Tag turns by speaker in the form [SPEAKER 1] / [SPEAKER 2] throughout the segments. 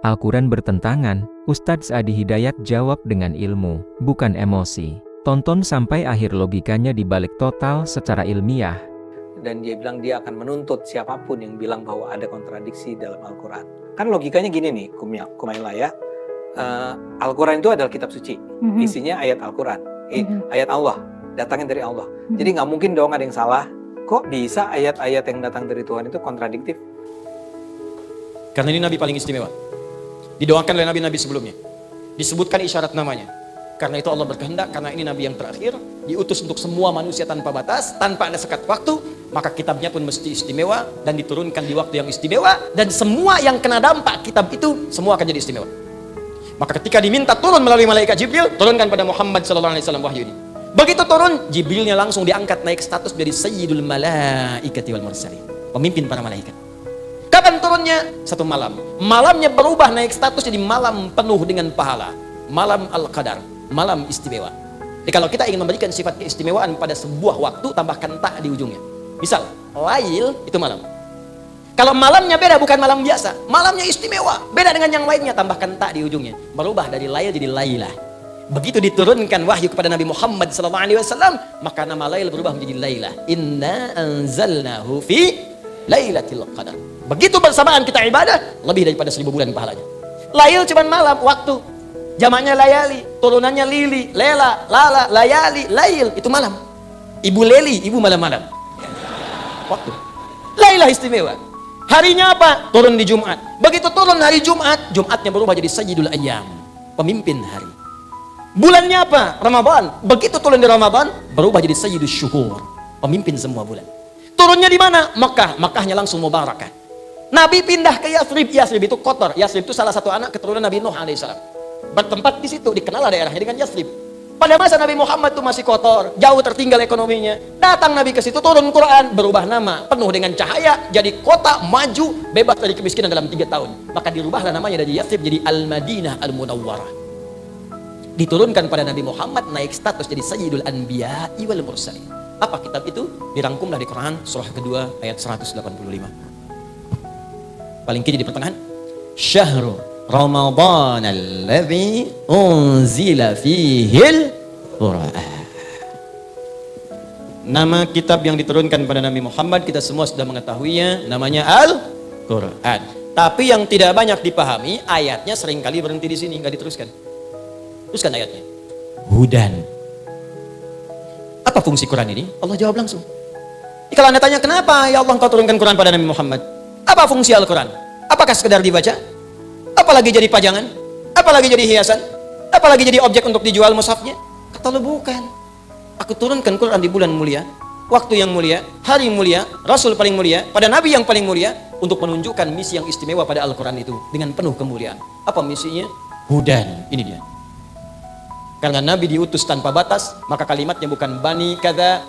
[SPEAKER 1] Al-Quran bertentangan, Ustadz Adi Hidayat jawab dengan ilmu, bukan emosi. Tonton sampai akhir logikanya dibalik total secara ilmiah.
[SPEAKER 2] Dan dia bilang dia akan menuntut siapapun yang bilang bahwa ada kontradiksi dalam Al-Quran. Kan logikanya gini nih, Kumaila ya. Al-Quran itu adalah kitab suci. Isinya ayat Al-Quran. Ayat Allah, datangnya dari Allah. Jadi nggak mungkin dong ada yang salah. Kok bisa ayat-ayat yang datang dari Tuhan itu kontradiktif?
[SPEAKER 3] Karena ini Nabi paling istimewa. Didoakan oleh nabi-nabi sebelumnya. Disebutkan isyarat namanya. Karena itu Allah berkehendak, karena ini Nabi yang terakhir, diutus untuk semua manusia tanpa batas, tanpa ada sekat waktu, maka kitabnya pun mesti istimewa, dan diturunkan di waktu yang istimewa, dan semua yang kena dampak kitab itu, semua akan jadi istimewa. Maka ketika diminta turun melalui malaikat Jibril, turunkan pada Muhammad SAW wahyu ini. Begitu turun, Jibrilnya langsung diangkat naik status dari Sayyidul Malaikati wal Mursalin, pemimpin para malaikat. Kapan turunnya? Satu malam. Malamnya berubah naik status jadi malam penuh dengan pahala. Malam Al-Qadar, malam istimewa. Jadi kalau kita ingin memberikan sifat keistimewaan pada sebuah waktu, tambahkan ta di ujungnya. Misal, Lail itu malam. Kalau malamnya beda, bukan malam biasa, malamnya istimewa, beda dengan yang lainnya, tambahkan ta di ujungnya. Berubah dari Lail jadi Lailah. Begitu diturunkan wahyu kepada Nabi Muhammad SAW, maka nama Lail berubah menjadi Lailah. Inna anzalnahu fi Lailatul Qadar. Begitu bersamaan kita ibadah, lebih daripada 1000 bulan pahalanya. Lail cuma malam, waktu. Jamaknya layali, turunannya lili, lela, lala, layali, lail, itu malam. Ibu leli, ibu malam-malam. Waktu. Lailah istimewa. Harinya apa? Turun di Jumat. Begitu turun hari Jumat, Jumatnya berubah jadi Sayyidul Ayyam, pemimpin hari. Bulannya apa? Ramadan. Begitu turun di Ramadan, berubah jadi Sayyidul Syuhur, pemimpin semua bulan. Turunnya di mana? Makkah. Makkahnya langsung mubarakah. Nabi pindah ke Yathrib. Yathrib itu kotor. Yathrib itu salah satu anak keturunan Nabi Nuh alaihissalam. Bertempat di situ, dikenal daerahnya dengan Yathrib. Pada masa Nabi Muhammad itu masih kotor, jauh tertinggal ekonominya. Datang Nabi ke situ, turun Quran, berubah nama, penuh dengan cahaya, jadi kota maju, bebas dari kemiskinan dalam 3 tahun. Maka dirubahlah namanya dari Yathrib jadi Al-Madinah Al-Munawwarah. Diturunkan pada Nabi Muhammad, naik status jadi Sayyidul Anbiya'i wal Mursalin. Apa kitab itu? Dirangkumlah di Quran surah kedua ayat 185. Paling kiri di pertengahan. Syahrul Ramadan alladzi unzila fihil Qur'an. Nama kitab yang diturunkan pada Nabi Muhammad kita semua sudah mengetahuinya, namanya Al-Qur'an. Tapi yang tidak banyak dipahami, ayatnya seringkali berhenti di sini, nggak diteruskan. Teruskan ayatnya. Hudan. Apa fungsi Quran ini? Allah jawab langsung. Kalau Anda tanya kenapa ya Allah engkau turunkan Quran pada Nabi Muhammad? Apa fungsi Al-Quran? Apakah sekedar dibaca? Apalagi jadi pajangan? Apalagi jadi hiasan? Apalagi jadi objek untuk dijual mushafnya? Kata Allah bukan. Aku turunkan Quran di bulan mulia, waktu yang mulia, hari mulia, Rasul paling mulia, pada Nabi yang paling mulia, untuk menunjukkan misi yang istimewa pada Al-Quran itu dengan penuh kemuliaan. Apa misinya? Hudan. Ini dia. Karena Nabi diutus tanpa batas, maka kalimatnya bukan bani kada,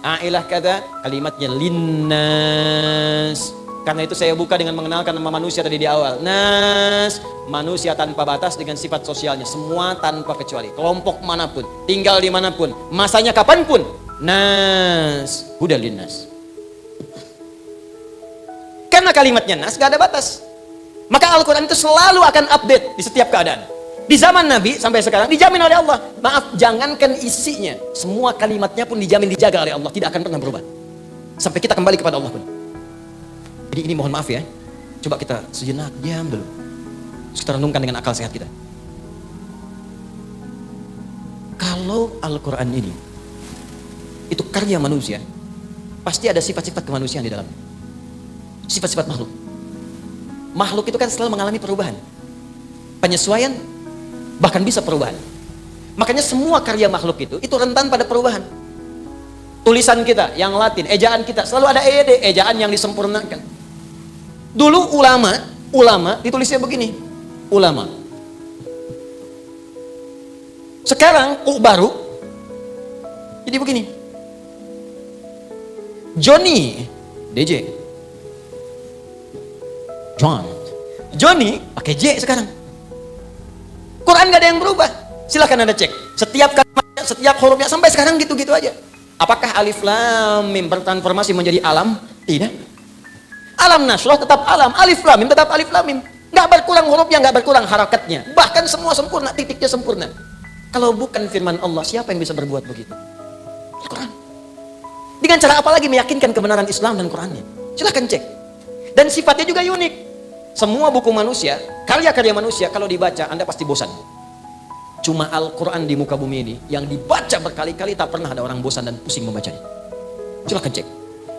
[SPEAKER 3] ailah kada, kalimatnya linnas. Karena itu saya buka dengan mengenalkan nama manusia tadi di awal. Nas, manusia tanpa batas dengan sifat sosialnya, semua tanpa kecuali, kelompok manapun, tinggal di manapun, masanya kapanpun. Nas, hudan linnas. Karena kalimatnya nas, gak ada batas. Maka Al-Quran itu selalu akan update di setiap keadaan. Di zaman Nabi sampai sekarang dijamin oleh Allah. Maaf, jangankan isinya, semua kalimatnya pun dijamin dijaga oleh Allah, tidak akan pernah berubah. Sampai kita kembali kepada Allah pun. Jadi ini mohon maaf ya, coba kita sejenak diam dulu. Terus kita renungkan dengan akal sehat kita. Kalau Al-Quran ini itu karya manusia, pasti ada sifat-sifat kemanusiaan di dalamnya. Sifat-sifat makhluk. Makhluk itu kan selalu mengalami perubahan, penyesuaian, bahkan bisa perubahan. Makanya semua karya makhluk itu rentan pada perubahan. Tulisan kita yang Latin, ejaan kita selalu ada EYD, ejaan yang disempurnakan. Dulu ulama ditulisnya begini, ulama. Sekarang baru jadi begini. Johnny, DJ. Johnny pakai J sekarang. Quran gak ada yang berubah. Silahkan Anda cek. Setiap kalimatnya, setiap hurufnya sampai sekarang gitu-gitu aja. Apakah alif lam mim bertransformasi menjadi alam? Tidak. Alam nasrah tetap alam, alif lam mim tetap alif lam mim. Nggak Nggak berkurang hurufnya, nggak berkurang harakatnya. Bahkan semua sempurna, titiknya sempurna. Kalau bukan firman Allah, siapa yang bisa berbuat begitu? Al-Quran. Dengan cara apa lagi meyakinkan kebenaran Islam dan Qurannya? Silahkan cek. Dan sifatnya juga unik. Semua buku manusia, karya-karya manusia, kalau dibaca, Anda pasti bosan. Cuma Al-Quran di muka bumi ini, yang dibaca berkali-kali, tak pernah ada orang bosan dan pusing membacanya. Silahkan cek.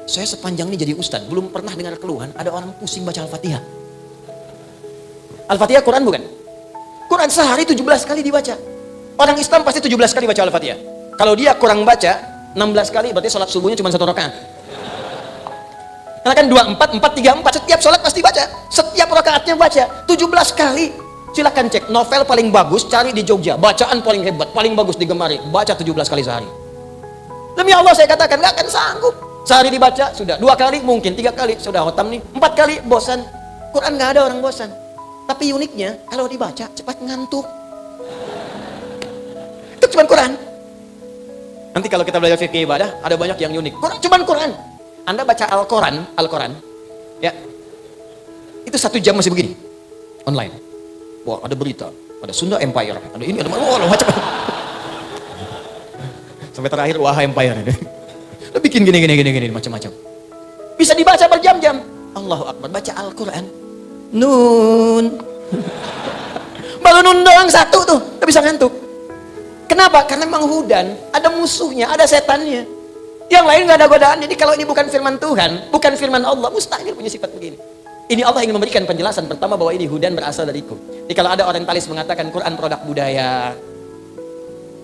[SPEAKER 3] Saya sepanjang ini jadi ustadz, belum pernah dengar keluhan, ada orang pusing baca Al-Fatihah. Al-Fatihah Quran bukan? Quran sehari 17 kali dibaca. Orang Islam pasti 17 kali baca Al-Fatihah. Kalau dia kurang baca 16 kali, berarti sholat subuhnya cuma 1 rakaat. Karena kan 24, 4, 3, 4 setiap sholat pasti baca. Setiap rakaatnya baca 17 kali. Silakan cek novel paling bagus, cari di Jogja. Bacaan paling hebat, paling bagus digemari, baca 17 kali sehari. Demi Allah saya katakan gak akan sanggup. Sehari dibaca sudah 2 kali, mungkin 3 kali sudah khotam nih, 4 kali bosan. Quran gak ada orang bosan. Tapi uniknya kalau dibaca cepat ngantuk. Itu cuma Quran. Nanti kalau kita belajar fikih ibadah ada banyak yang unik. Cuman Quran. Anda baca Al-Quran, ya, itu 1 jam masih begini, online. Wah, ada berita, ada Sunda Empire, ada ini, ada macam. Sampai terakhir Wahai Empire. Udah bikin gini, macam-macam. Bisa dibaca berjam-jam. Allahu Akbar, baca Al-Quran. Nun. Baru nun doang 1 tuh, udah bisa ngantuk. Kenapa? Karena memang hudan, ada musuhnya, ada setannya. Yang lain nggak ada godaan. Jadi kalau ini bukan firman Tuhan, bukan firman Allah, mustahil punya sifat begini. Ini Allah ingin memberikan penjelasan pertama bahwa ini hudan berasal dariku. Jadi kalau ada orientalis mengatakan Quran produk budaya,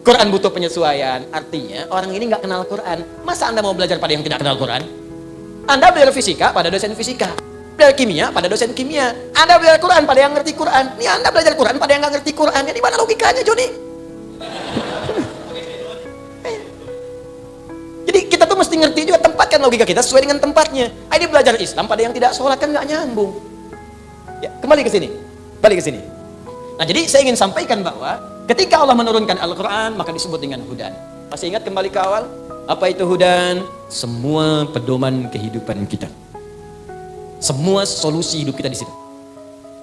[SPEAKER 3] Quran butuh penyesuaian, artinya orang ini nggak kenal Quran. Masa Anda mau belajar pada yang tidak kenal Quran? Anda belajar fisika pada dosen fisika, belajar kimia pada dosen kimia. Anda belajar Quran pada yang ngerti Quran. Ini Anda belajar Quran pada yang nggak ngerti Quran. Jadi mana logikanya, Joni? Jadi kita tuh mesti ngerti juga, tempatkan logika kita sesuai dengan tempatnya. Ini belajar Islam pada yang tidak sholat kan nggak nyambung. Ya, kembali ke sini, balik ke sini. Nah, jadi saya ingin sampaikan bahwa ketika Allah menurunkan Al-Quran maka disebut dengan hudan. Masih ingat kembali ke awal? Apa itu hudan? Semua pedoman kehidupan kita. Semua solusi hidup kita di situ.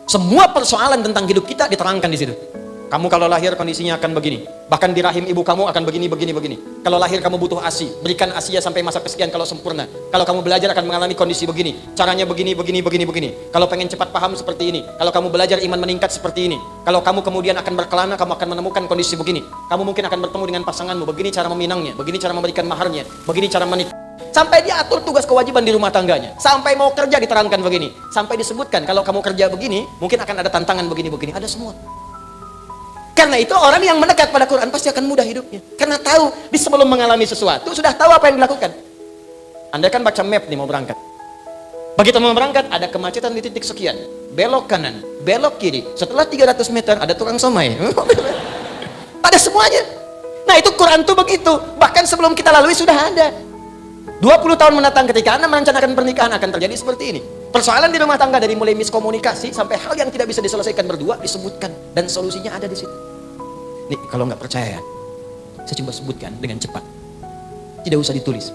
[SPEAKER 3] Semua persoalan tentang hidup kita diterangkan di situ. Kamu kalau lahir kondisinya akan begini. Bahkan di rahim ibu kamu akan begini. Kalau lahir kamu butuh ASI, berikan ASI-nya sampai masa kesekian kalau sempurna. Kalau kamu belajar akan mengalami kondisi begini. Caranya begini. Kalau pengen cepat paham seperti ini. Kalau kamu belajar iman meningkat seperti ini. Kalau kamu kemudian akan berkelana, kamu akan menemukan kondisi begini. Kamu mungkin akan bertemu dengan pasanganmu. Begini cara meminangnya, begini cara memberikan maharnya, begini cara menikah. Sampai dia atur tugas kewajiban di rumah tangganya. Sampai mau kerja diterangkan begini. Sampai disebutkan kalau kamu kerja begini, mungkin akan ada tantangan begini. Ada semua. Karena itu orang yang mendekat pada Quran pasti akan mudah hidupnya. Karena tahu, di sebelum mengalami sesuatu, sudah tahu apa yang dilakukan. Anda kan baca map nih mau berangkat. Begitu mau berangkat, ada kemacetan di titik sekian. Belok kanan, belok kiri. Setelah 300 meter, ada tukang somai. Ada semuanya. Nah itu Quran tuh begitu. Bahkan sebelum kita lalui sudah ada. 20 tahun mendatang ketika Anda merencanakan pernikahan akan terjadi seperti ini. Persoalan di rumah tangga dari mulai miskomunikasi sampai hal yang tidak bisa diselesaikan berdua disebutkan dan solusinya ada di situ. Nih kalau nggak percaya, saya coba sebutkan dengan cepat. Tidak usah ditulis,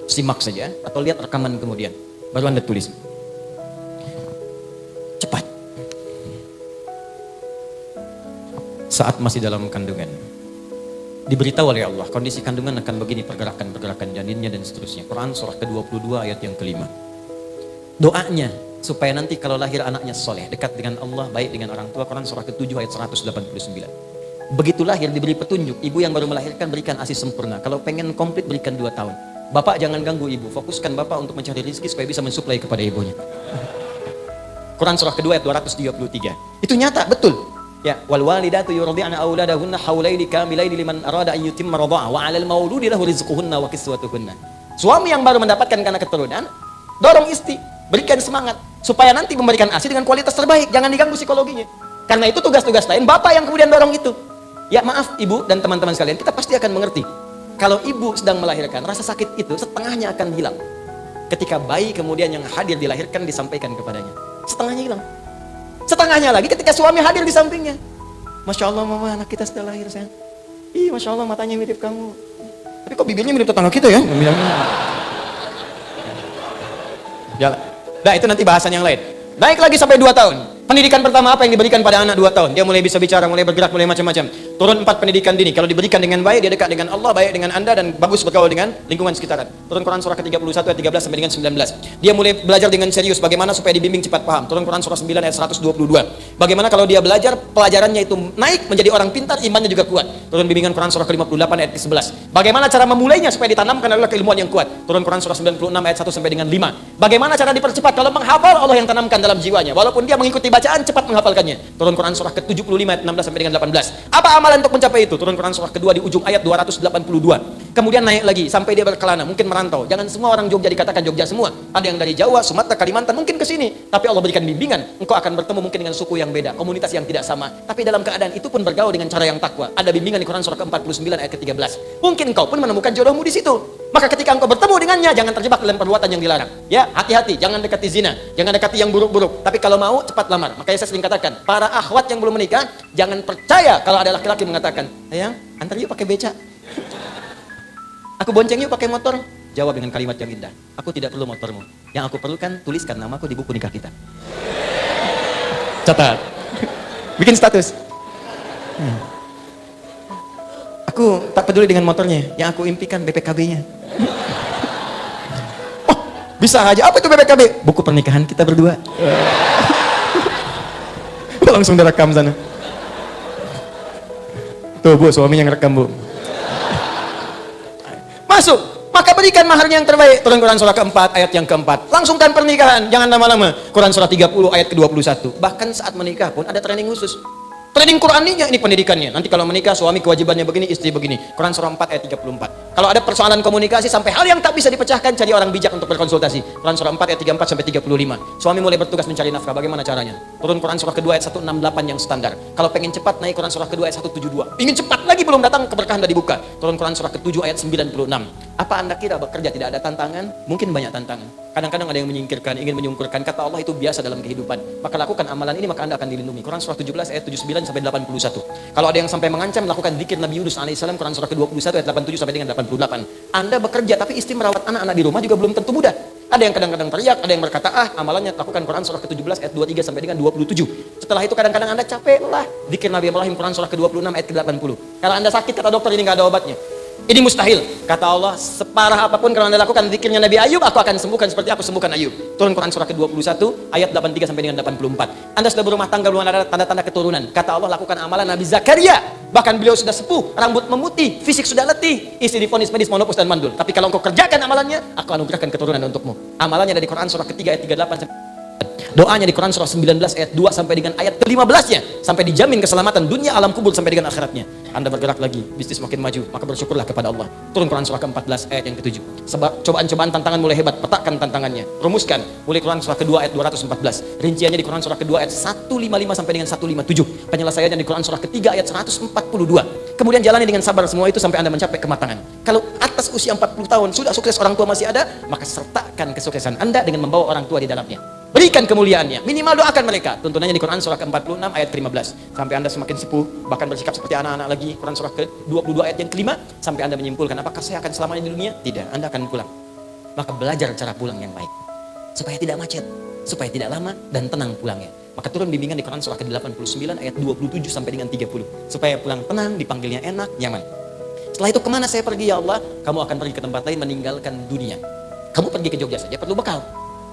[SPEAKER 3] simak saja atau lihat rekaman kemudian, baru Anda tulis. Cepat. Saat masih dalam kandungan, diberitahu oleh Allah kondisi kandungan akan begini, pergerakan janinnya dan seterusnya. Quran surah ke-22 ayat yang kelima. Doanya supaya nanti kalau lahir anaknya soleh, dekat dengan Allah, baik dengan orang tua. Quran surah ke-7 ayat 189. Begitu lahir diberi petunjuk, ibu yang baru melahirkan berikan ASI sempurna. Kalau pengen komplit berikan 2 tahun. Bapak jangan ganggu ibu, fokuskan bapak untuk mencari rezeki supaya bisa mensuplai kepada ibunya. Quran surah kedua ayat 233. Itu nyata, betul. Ya, wal walidatu yurdi'na auladahunna haulaini kamilaini liman arada an yutimma radha'a wa 'alal mauludi lahu rizquhunna wa kiswatuhunna. Suami yang baru mendapatkan karena keturunan, dorong istri, berikan semangat supaya nanti memberikan ASI dengan kualitas terbaik, jangan diganggu psikologinya. Karena itu tugas-tugas lain bapak yang kemudian dorong itu. Ya maaf ibu dan teman-teman sekalian, kita pasti akan mengerti. Kalau ibu sedang melahirkan, rasa sakit itu setengahnya akan hilang. Ketika bayi kemudian yang hadir dilahirkan disampaikan kepadanya, setengahnya hilang. Setengahnya lagi ketika suami hadir di sampingnya. Masya Allah mama, anak kita sudah lahir sayang. Ih Masya Allah matanya mirip kamu. Tapi kok bibirnya mirip tetangga kita ya? Jalan. Nah itu nanti bahasan yang lain. Naik lagi sampai 2 tahun. Pendidikan pertama apa yang diberikan pada anak 2 tahun? Dia mulai bisa bicara, mulai bergerak, mulai macam-macam. Turun 4 pendidikan dini. Kalau diberikan dengan baik, dia dekat dengan Allah, baik dengan Anda, dan bagus bergaul dengan lingkungan sekitaran. Turun Quran surah ke-31 ayat 13 sampai dengan 19. Dia mulai belajar dengan serius bagaimana supaya dibimbing cepat paham. Turun Quran surah 9 ayat 122. Bagaimana kalau dia belajar, pelajarannya itu naik menjadi orang pintar, imannya juga kuat. Turun bimbingan Quran surah ke-58 ayat ke-11. Bagaimana cara memulainya supaya ditanamkan adalah keilmuan yang kuat. Turun Quran surah 96 ayat 1 sampai dengan 5. Bagaimana cara dipercepat kalau menghafal, Allah yang tanamkan dalam jiwanya. Walaupun dia mengikuti bacaan, cepat menghafalkannya. Turun Quran surah ke-75 ayat 16 sampai dengan 18. Apa amalan untuk mencapai itu? Turun Quran surah kedua di ujung ayat 282. Kemudian naik lagi sampai dia berkelana, mungkin merantau. Jangan semua orang Jogja dikatakan Jogja semua. Ada yang dari Jawa, Sumatera, Kalimantan, mungkin ke sini. Tapi Allah berikan bimbingan. Engkau akan bertemu mungkin dengan suku yang beda, komunitas yang tidak sama. Tapi dalam keadaan itu pun bergaul dengan cara yang takwa. Ada bimbingan di Quran surah ke-49 ayat ke-13. Mungkin engkau pun menemukan jodohmu di situ. Maka ketika engkau bertemu dengannya, jangan terjebak dalam perbuatan yang dilarang. Ya, hati-hati, jangan dekati zina, jangan dekati yang buruk-buruk. Tapi kalau mau, cepat lamar. Makanya saya sering katakan, para akhwat yang belum menikah, jangan percaya kalau ada laki-laki mengatakan, sayang, antar yuk pakai beca. Aku bonceng yuk pakai motor. Jawab dengan kalimat yang indah. Aku tidak perlu motormu. Yang aku perlukan, tuliskan namaku di buku nikah kita. Catat. Bikin status. Aku tak peduli dengan motornya. Yang aku impikan BPKB-nya. Oh, bisa aja. Apa itu BPKB? Buku pernikahan kita berdua. Langsung direkam sana. Tuh Bu, suaminya ngerekam Bu. Masuk. Maka berikan maharnya yang terbaik. Turun Quran surah keempat ayat yang keempat. Langsungkan pernikahan, jangan lama-lama. Quran surah 30 ayat ke-21. Bahkan saat menikah pun ada training khusus. Training Quraninya, ini pendidikannya. Nanti kalau menikah, suami kewajibannya begini, istri begini. Quran surah 4 ayat 34. Kalau ada persoalan komunikasi sampai hal yang tak bisa dipecahkan, cari orang bijak untuk berkonsultasi. Quran surah 4 ayat 34 sampai 35. Suami mulai bertugas mencari nafkah, bagaimana caranya? Turun Quran surah kedua ayat 168 yang standar. Kalau pengen cepat, naik Quran surah kedua ayat 172. Ingin cepat lagi belum datang, keberkahan sudah dibuka. Turun Quran surah ke-7 ayat 96. Apa Anda kira bekerja tidak ada tantangan? Mungkin banyak tantangan. Kadang-kadang ada yang menyingkirkan, ingin menyungkurkan. Kata Allah itu biasa dalam kehidupan. Maka lakukan amalan ini, maka Anda akan dilindungi. Quran surah 17 ayat 79 sampai 81. Kalau ada yang sampai mengancam, lakukan zikir Nabi Yunus alaihissalam. Quran surah ke-21 ayat 87 sampai dengan 88. Anda bekerja tapi istri merawat anak-anak di rumah juga belum tentu mudah. Ada yang kadang-kadang teriak, ada yang berkata, amalannya lakukan Quran surah ke-17 ayat 23 sampai dengan 27. Setelah itu kadang-kadang Anda capek lah. Zikir Nabi Ibrahim Quran surah ke-26 ayat ke-80. Kalau Anda sakit, kata dokter, ini nggak ada obatnya. Ini mustahil. Kata Allah, separah apapun kalau Anda lakukan zikirnya Nabi Ayub, aku akan sembuhkan seperti aku sembuhkan Ayub. Turun Quran surah ke-21 ayat 83 sampai dengan 84. Anda sudah berumah tangga, belum ada tanda-tanda keturunan. Kata Allah, lakukan amalan Nabi Zakaria. Bahkan beliau sudah sepuh, rambut memutih, fisik sudah letih, istri divonis medis monopause dan mandul. Tapi kalau engkau kerjakan amalannya, aku anugerahkan keturunan untukmu. Amalannya dari Quran surah ketiga ayat 38 sampai doanya di Quran surah 19 ayat 2 sampai dengan ayat ke-15-nya, sampai dijamin keselamatan dunia, alam kubur sampai dengan akhiratnya. Anda bergerak lagi, bisnis makin maju, maka bersyukurlah kepada Allah. Turun Quran surah ke-14 ayat yang ke-7. Sebab cobaan-cobaan tantangan mulai hebat, petakan tantangannya, rumuskan. Mulai Quran surah kedua ayat 214. Rinciannya di Quran surah kedua ayat 155 sampai dengan 157. Penyelesaiannya di Quran surah ketiga ayat 142. Kemudian jalani dengan sabar semua itu sampai Anda mencapai kematangan. Kalau atas usia 40 tahun sudah sukses, orang tua masih ada, maka sertakan kesuksesan Anda dengan membawa orang tua di dalamnya. Berikan kemuliaannya, minimal doakan mereka. Tuntunannya di Quran surah ke-46 ayat ke-15. Sampai Anda semakin sepuh, bahkan bersikap seperti anak-anak lagi. Quran surah ke-22 ayat yang ke-5. Sampai Anda menyimpulkan, apakah saya akan selamanya di dunia? Tidak, Anda akan pulang. Maka belajar cara pulang yang baik. Supaya tidak macet, supaya tidak lama dan tenang pulangnya. Maka turun bimbingan di Quran surah ke-89 ayat 27 sampai dengan 30. Supaya pulang tenang, dipanggilnya enak, nyaman. Setelah itu kemana saya pergi ya Allah? Kamu akan pergi ke tempat lain, meninggalkan dunia. Kamu pergi ke Jogja saja, perlu bekal.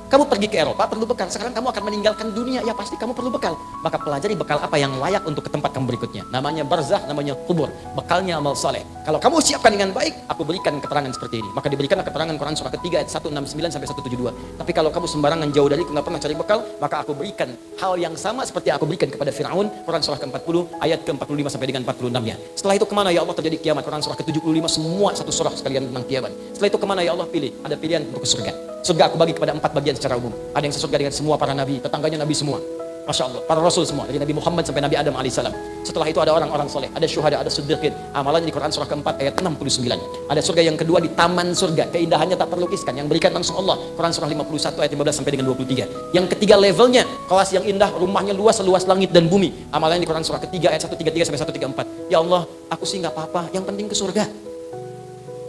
[SPEAKER 3] Kamu pergi ke Eropa, perlu bekal. Sekarang kamu akan meninggalkan dunia, ya pasti kamu perlu bekal. Maka pelajari bekal apa yang layak untuk ke tempat kamu berikutnya. Namanya barzah, namanya kubur. Bekalnya amal soleh. Kalau kamu siapkan dengan baik, aku berikan keterangan seperti ini. Maka diberikanlah keterangan Quran surah ketiga ayat 169 sampai 172. Tapi kalau kamu sembarangan jauh dariku, nggak pernah cari bekal, maka aku berikan hal yang sama seperti aku berikan kepada Fir'aun. Quran surah ke-40 ayat ke-45 sampai dengan 46-nya. Setelah itu kemana ya Allah terjadi kiamat? Quran surah ke-75 semua satu surah sekalian tentang kiamat. Setelah itu kemana ya Allah pilih? Ada pilihan untuk ke surga. Surga aku bagi kepada 4 bagian secara umum. Ada yang sesurga dengan semua para nabi, tetangganya nabi semua. Masya Allah, para rasul semua, dari Nabi Muhammad sampai Nabi Adam alaihissalam. Setelah itu ada orang-orang soleh, ada syuhada, ada siddiqin. Amalannya di Quran surah keempat ayat 69. Ada surga yang kedua di taman surga, keindahannya tak terlukiskan, yang berikan langsung Allah. Quran surah 51 ayat 15 sampai dengan 23. Yang ketiga levelnya, kelas yang indah, rumahnya luas seluas langit dan bumi. Amalannya di Quran surah ketiga ayat 133 sampai 134. Ya Allah, aku sih nggak apa-apa, yang penting ke surga.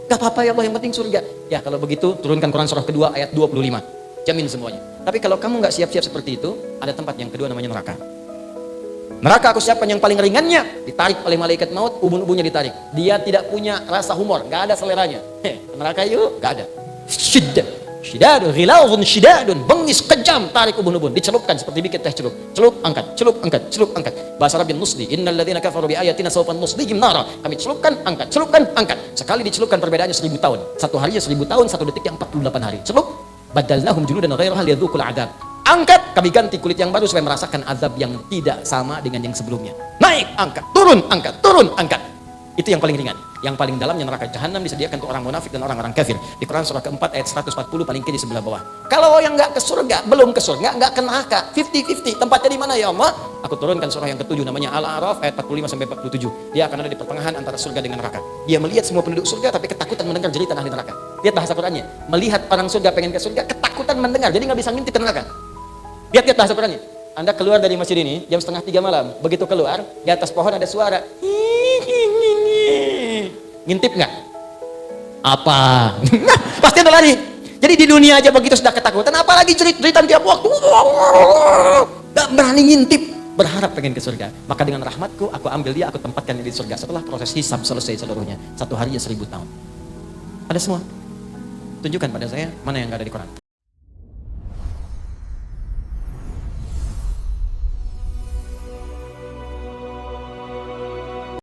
[SPEAKER 3] Gak apa-apa ya Allah, yang penting surga. Ya kalau begitu turunkan Quran surah kedua ayat 25. jamin semuanya. Tapi kalau kamu nggak siap-siap seperti itu, ada tempat yang kedua namanya neraka. Neraka aku siapkan yang paling ringannya, ditarik oleh malaikat maut, ubun-ubunnya ditarik. Dia tidak punya rasa humor, nggak ada seleranya. Neraka yuk, nggak ada. Syidadun, ghilawun syidadun, bengis kejam, tarik ubun-ubun, dicelupkan seperti bikin teh celup. Celup, angkat, celup, angkat, celup, angkat. Bahasa Arab yang nusli, innal ladzina kafaru bi ayatina sawfa nuslihim nara. Kami celupkan, angkat, celupkan, angkat. Sekali dicelupkan perbedaannya 1000 tahun. Satu harinya 1000 tahun, satu detiknya 48 hari. Celup, badalnahum juludan ghairaha liyadzuqul adzab. Angkat, kami ganti kulit yang baru supaya merasakan azab yang tidak sama dengan yang sebelumnya. Naik, angkat, turun, angkat. Itu yang paling ringan. Yang paling dalamnya neraka jahanam disediakan untuk orang munafik dan orang-orang kafir. Di Quran surah keempat ayat 140 paling kiri sebelah bawah. Kalau yang nggak ke surga, belum ke surga, nggak ke neraka, 50-50. Tempatnya di mana ya Allah? Aku turunkan surah yang ke-7 namanya Al-A'raf ayat 45 sampai 47. Dia akan ada di pertengahan antara surga dengan neraka. Dia melihat semua penduduk surga tapi ketakutan mendengar jeritan ahli neraka. Lihat bahasa Qurannya. Melihat orang surga pengen ke surga, ketakutan mendengar. Jadi nggak bisa ngintip ke neraka. Lihat bahasa Qurannya. Anda keluar dari masjid ini jam 2:30 malam. Begitu keluar, di atas pohon ada suara. Ngintip nggak? Apa? Pasti Anda lari. Jadi di dunia aja begitu sudah ketakutan, apalagi jeritan tiap waktu. Gak berani ngintip. Berharap pengen ke surga. Maka dengan rahmatku, aku ambil dia, aku tempatkan di surga. Setelah proses hisab selesai seluruhnya. Satu harinya 1000 tahun. Ada semua. Tunjukkan pada saya mana yang gak ada di Quran.